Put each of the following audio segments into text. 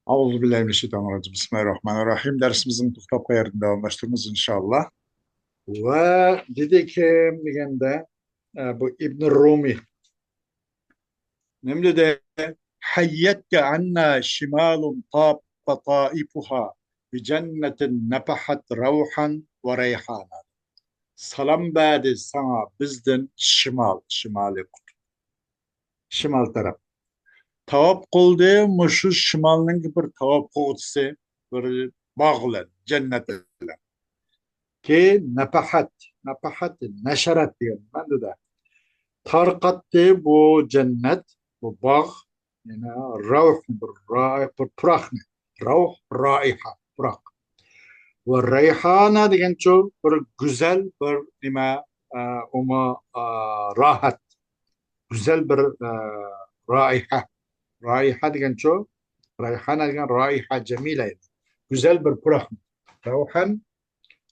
Euzubillahimineşşeytanirracim. Bismillahirrahmanirrahim. Dersimizin kitap yerinde devamlaştırırız inşallah. Ve dedi ki degende bu İbn Rumi nemli de hayyekke anna şimalun taifuha bi cennetin nefahat ravhan ve reyhana. Salam badi sana bizden şimali şimal taraf. Tavap kıldı muşu şimalının bir tavap kıldısı bir bağlı cennet ile. Ki nepahat neşeret diyorum ben de. Tarkattı bu cennet, bu bağ, yani rauh, bir pırak ne? Rauh, raiha, pırak. Ve reyhana diyen çok bir güzel bir nime, ama rahat, güzel bir raiha. Raiha diyen çok, raihana diyen raiha cemile. Güzel bir pırak. Rauhan,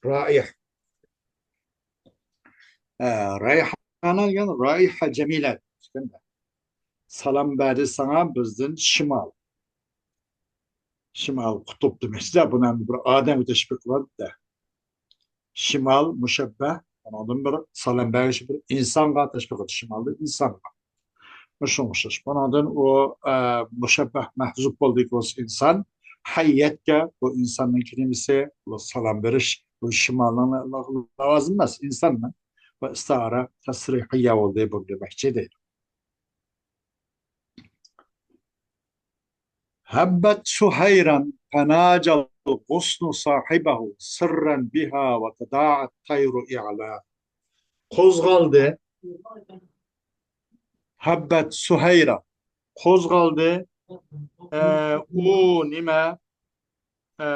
raih. Rayhana yani raiha cemile. Salam verdi sana bizden şimal. Şimal kutup demek. Size buna bir Adem teşbih var da. Şimal müşebbeh. Anladın bir salam verdi bir insan teşbih var. Şimal'da insan. Müşümüşüş. Bundan o müşebbeh mahzup olduk o insan. Hayyetke bu insanın kelimesi salam veriş. Bu şimalın lazım mı? İnsan mı? Ve istara tasrihiyye olduğu bu demekçe değil. هبت سهيرا فناجى الغصن صاحبه سرا بها وتداعى الطير إعلاه قوزغالdı habbet Süheyra kozgaldı o nime e,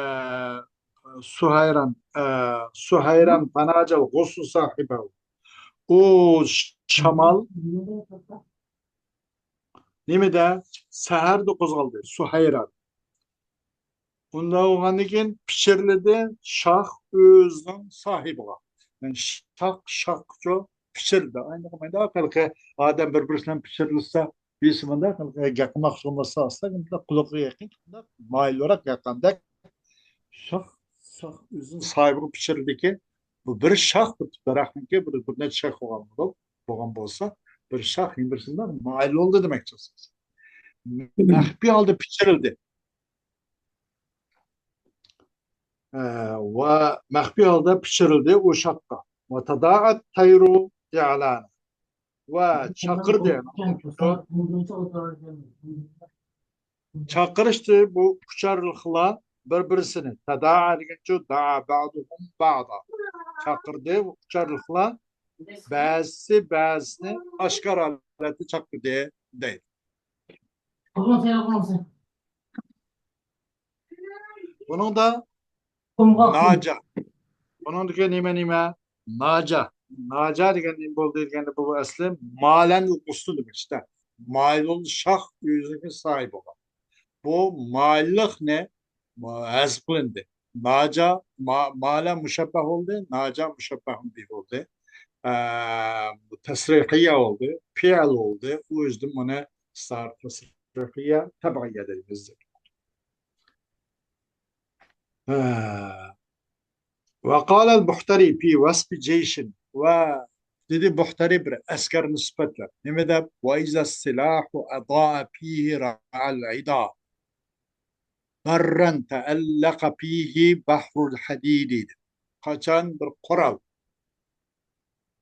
Süheyran fanacal guslu sahibi o şamal nime de seher de kozgaldı Süheyran. Bunda oğandan keyin pişirildi şah özünün sahibi. Yani şahço pişirdi. Aynı zamanda kalkı adam birbirine pişirilse bir isminde kalkı yakmak olmasa aslında kulağı yakın mail olarak yakında şah özünün sahibi pişirildi ki bu bir şah bir bırakın ki bir ne şah olan bolsa bir şah birbirisinden mail oldu demek istiyorsunuz. Mahbi halde pişirildi. Ve halde pişirildi o şapka. Ve tadaat tayru i'lana. Ve çakırdı. Çakırıştı bu uçarlıkla birbirisini. Tadaat geçiyor. Da'a ba'duhum ba'da. Çakırdı bu uçarlıkla bazısını aşkar aleti çakırdı değil. Bunun da naca. Bunun da nime naca. Naca degan bo'ldi deganda bu asli malen uqusti demek işte. Mailul şah yüzüne sahip olan. Bu maillik ne? Hazb qilindi. Naca mala müşebbeh oldu. Naca müşebbeh bir oldu. Tesrihiye oldu. Fiil oldu. O yüzden buna sar tesrihiye tabiiye dediğimiz. وقال البحتري في وصف جيش dedi Buhtari bir asker nispetle. Nemede وإذا السلاح أضاء فيه رعى العدا برا تألق فيه بحر الحديد. Kaçan bir kural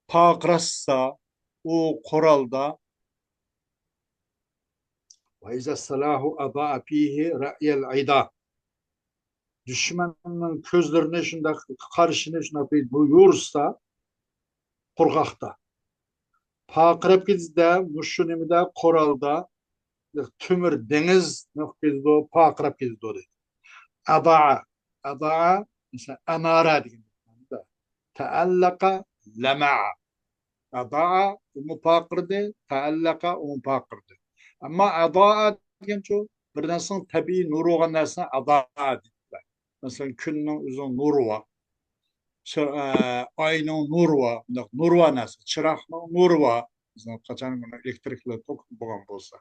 pakrassa o kuralda وإذا السلاح أضاء فيه رعي العدا düşmanın közlerine şunda karşına şuna buyursa kurgakta. Pakrep gizde, muşunimde, koralda, tümür deniz noktada o pakrep gizde o dedi. Ada'a, mesela anara diyeyim. Teallaka, lema'a. Ada'a, umupakırdı, teallaka, umupakırdı. Ama ada'a diyen çok, bir nasıl tabi nuru olan nesne ada'a dediler. Mesela günün uzun nuru var. Ayının nuru var. Nuru var nasıl? Çırağının nuru var. Kaçan elektrikli tok bulan bolsa.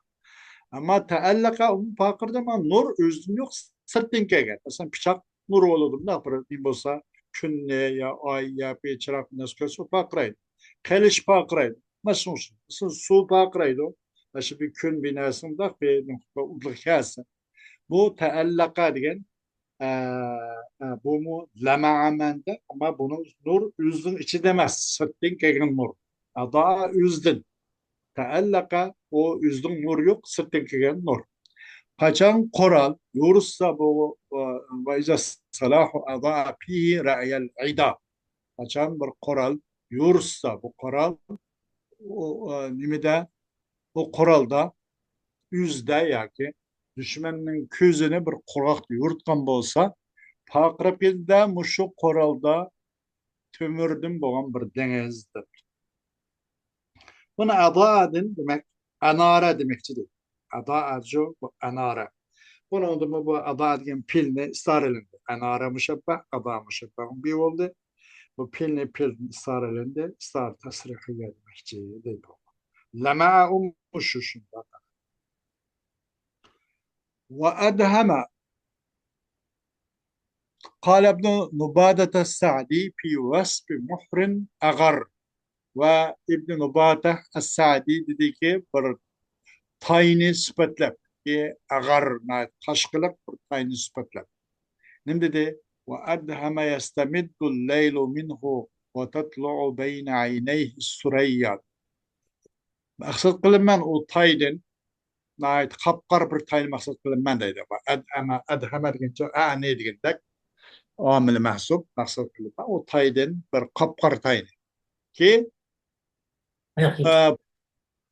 Ama taallaka pakırda ama nur özün yok sırtın kelgen. Mesela bıçak nur oldu. Ne yapar? Bir bolsa künne ya ay ya bir çırak nasıl köse pakıraydı. Keliş pakıraydı. Nasıl olsun? Su pakıraydı. Nasıl bir kün binasında bir udluk kase. Bu taallaka diyen bu mu lema'a mende ama bunu nur üzdün içi demez. Sırtın kelgen nur. Daha üzdün. Taallaka o üzdün nur yok. Sırtın kelgen nur. Kaçan koral yursa bu ve iza salahu adaa fihi ra'yel ida. Kaçan bir koral yursa bu koral nimede o koralda yüzde yaki düşmanın közüne bir kurak yurtkan bolsa Pakrapil'de muşu koralda tömürdüm boğan bir denizdir. Bunu ada demek anara demekçidir. Ada arju bu anara. Bunun da bu ada diyen pilne istarelinde. Anara müşebbeh, ada müşebbeh bir oldu. Bu pil istarelinde istar tasrihi gelmekçi değil bu. Lema umuşu şunda. Ve edheme قال ابن نبادة السعدي في وصف محر أغر ve İbn Nubate Es-Sa'di dedi ki bir tayini sıfatlap bir agar taşkılık bir tayini sıfatlap. Ne dedi? Ve adhama yestemiddu leylu minhu ve tatlu'u beyne ayneyhi süreyya. Maksat kılınman o taydın nait kapkar bir tayin maksat kılınman dedi. Ve adhama degince ne degindak amil mahsub maksat kılınman o taydın bir kapkar tayin ki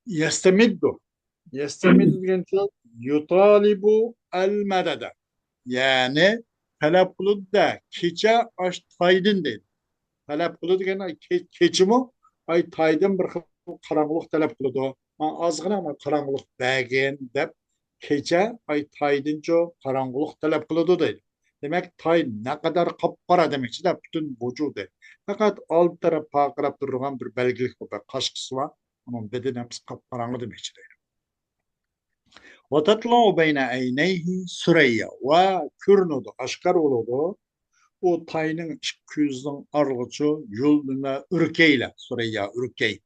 يستمد يستمد denince yutalibu el medede yani talep kılıp da keçe aş taydın değil. Talep kılıp degene keçi mi? Ay taydın bir karanlık talep kılıdı o. Azgına ama karanlık bəgin dep keçe ay taydınca karanlık talep kılıdı değil. Demek tay ne kadar kapkara demekçi de bütün vücudu. Fakat alt taraf pakırap dururken bir belgelik var. Kaşkısı var. Onun bedeni hepsi kapkaranlı demekçi değil. وتطلع بين عينيه سرية وكürnüdü, aşkar oldu. O tayının küzün arlıcı yıldına ürkeyle Süreyya ürkey.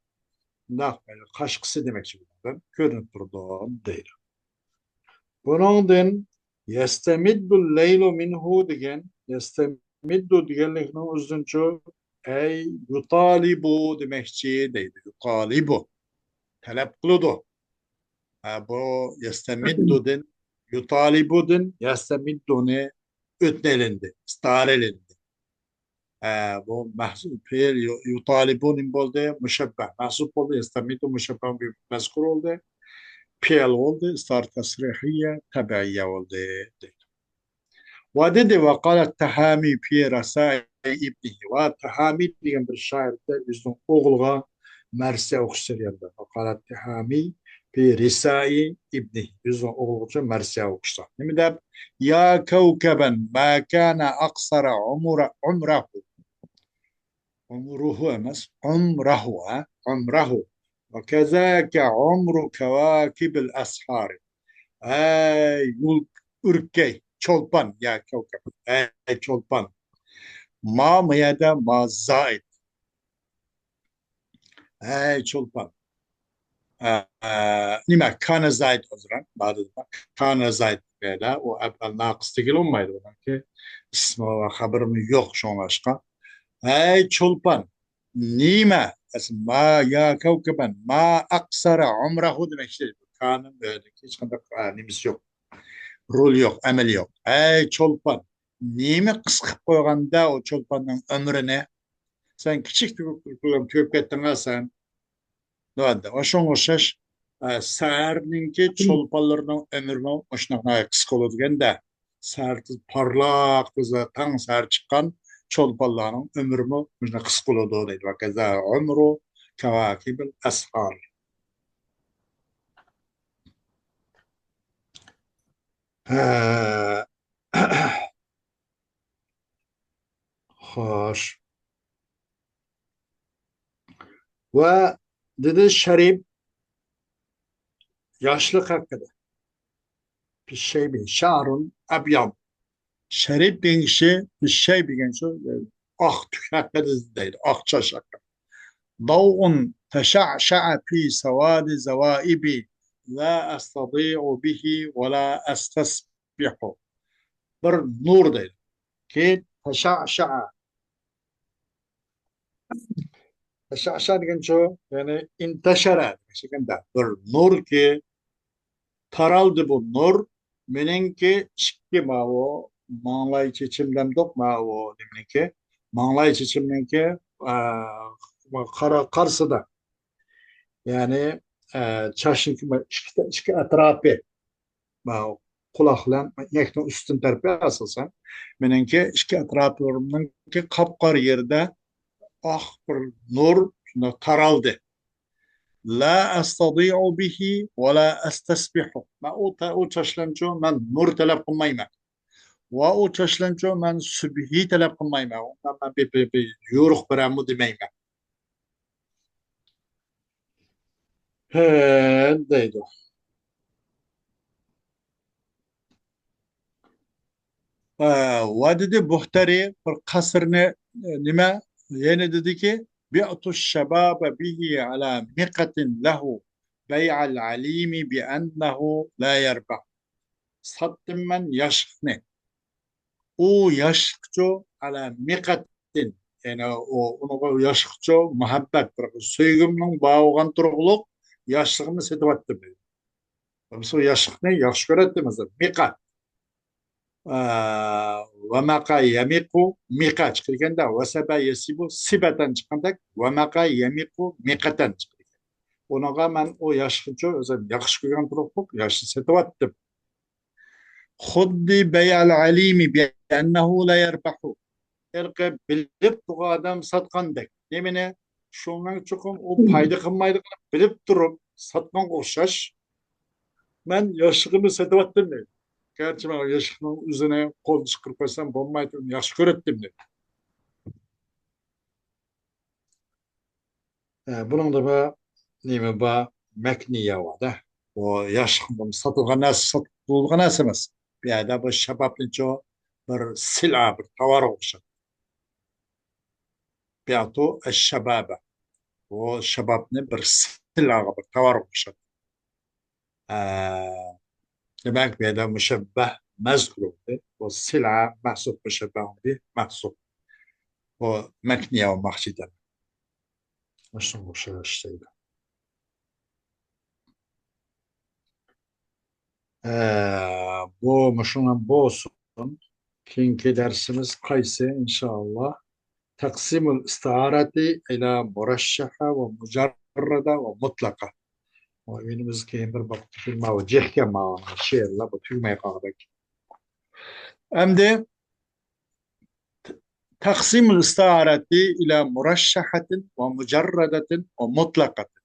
Ne böyle kaşkısı demek için körünüp durdu değil. Bunun yestemiddu leylu minhu degen yestemiddu degenlikinin uzuncu ey yutalibu demekçi değil. Yutalibu. Talep kılıdı. Bu yestemiddu'dun yutalibudun yestemidduni ötnelindi, starelindi. Bu mahsup fiil yutalibun boldu müşebbeh. Mahsup oldu yestemiddu müşebbeh bir mezkur oldu. Fiil oldu, star tasrihiye tabiiye oldu. Ve وقال التهامي في رسائل ابنه وتهامي diyen bir şair de bizim oğulga merse okusur yanında. وقال التهامي في رسائل ابنه bizim oğulga merse okusur. Ne de ya kevkeben ma kana aksara umruhu emez umrahu ve kezâke umru kevâkibil ashari. Ey yul ürkey çolpan ya kevkep. Ey çolpan. Ma mıyada ma zait. Ey çolpan. Nime kana zait o zaman. Kana zait böyle. O evvel nakıs değil olmaydı. Ki ismi ve haberim yok şu an başka. Ey çolpan. Nime. Ma ya kevkepen. Ma aksara umrahu demek işte. Kanın böyle. Hiç kadar nimesi yok. Rol yok, emel yok. Ey çolpan, nemi kısıp koyganda o çolpanın ömrüne sen küçük bir tüyüp kettin ha sen. Doğru. O şun oşaş sağırınki çolpanlarının ömrünü oşnaknaya kısık olur da sağırtız parlak kızı tan sağır çıkan çolpanların ömrünü oşnak kısık olur deydi. Ve keza ömrü kevakibil ashar. Hoş. Ve dedi Şerif yaşlık hakkında. بالشيب شعر أبيض شريط دينشي بالشيب دينشو أخ تشكل الزيد أخ تشكل ضوء تشعشع في سواد زوائبي لا أستطيع به ولا أستسبح بر نور ديد كي تشعشع تشعشع دينشو يعني انتشر شكل بر نور كي taraldı bu nur menenki şikki mawo manlay çeçimlem dok mawo demenki manlay çeçimlenki kara karşıda yani çarşınki şikki etrafı mawo kulaklan yektin üstün tarafı asılsan menenki şikki etraflarımın ki kapkar yerde ah bir nur taraldı. لا أستطيع به ولا أستسبح ما أو تشلنجو من نور تلاب قميمة وأو تشلنجو من سبهي تلاب قميمة وما بي يورخ برامو دميمة ديدو وددي بحتري في القصر نما يعني دديكي بيعت الشباب به على مقة له بيع العليم بأنه لا يربح صد من يشخنه o yaşıkçı ala miqattin yani onu yaşıkçı muhabbet bir söygümnün bağıgan turuluk yaşlığını setip attı. Mesela yaşlık ne? Yaxşı göretti mesela. Miqat. Ve maqa yemiku miqa çıkırken de ve seba yesibu sibeten çıkanda ve maqa yemiku miqaten çıkırken. Onaga ben o yaşlıkçı özel yaxşı gören turuluk yaşlı setip attım. Khuddi bey'al alimi bi ennehu la yerbahu. Erke bilip adam satqandek. Nemine şundan çokum o payda kılmaydı bilip durup satman koşaş. Ben yaşlığımı satavattim dedi. Gerçi ben yaşlığımın üzerine kol çıkırpaysam bombaydı. Yaş görettim dedi. Bunun da neymi ba mekniye var da. O yaşlığım satılgan nasıl bir yerde bu şebaplı çoğu bir silah bir tavar oluşur. بيعطوا الشباب وشبابنا برسلة بالتوارق demek بهذا مشبه مذكور والسلعة محسوب مشبه به محسوب ومكنية ومخشدة مش مشكلة الشيء bu müşünen bu olsun. Kinki dersimiz kayse inşallah. تقسيم الاستعارة إلى مرشحة ومجردة ومطلقة. وينمز كيمبر بطفل ما وجه كما شيء لا بطفل ما يقاربك. أمدي تقسيم الاستعارة إلى مرشحة ومجردة ومطلقة.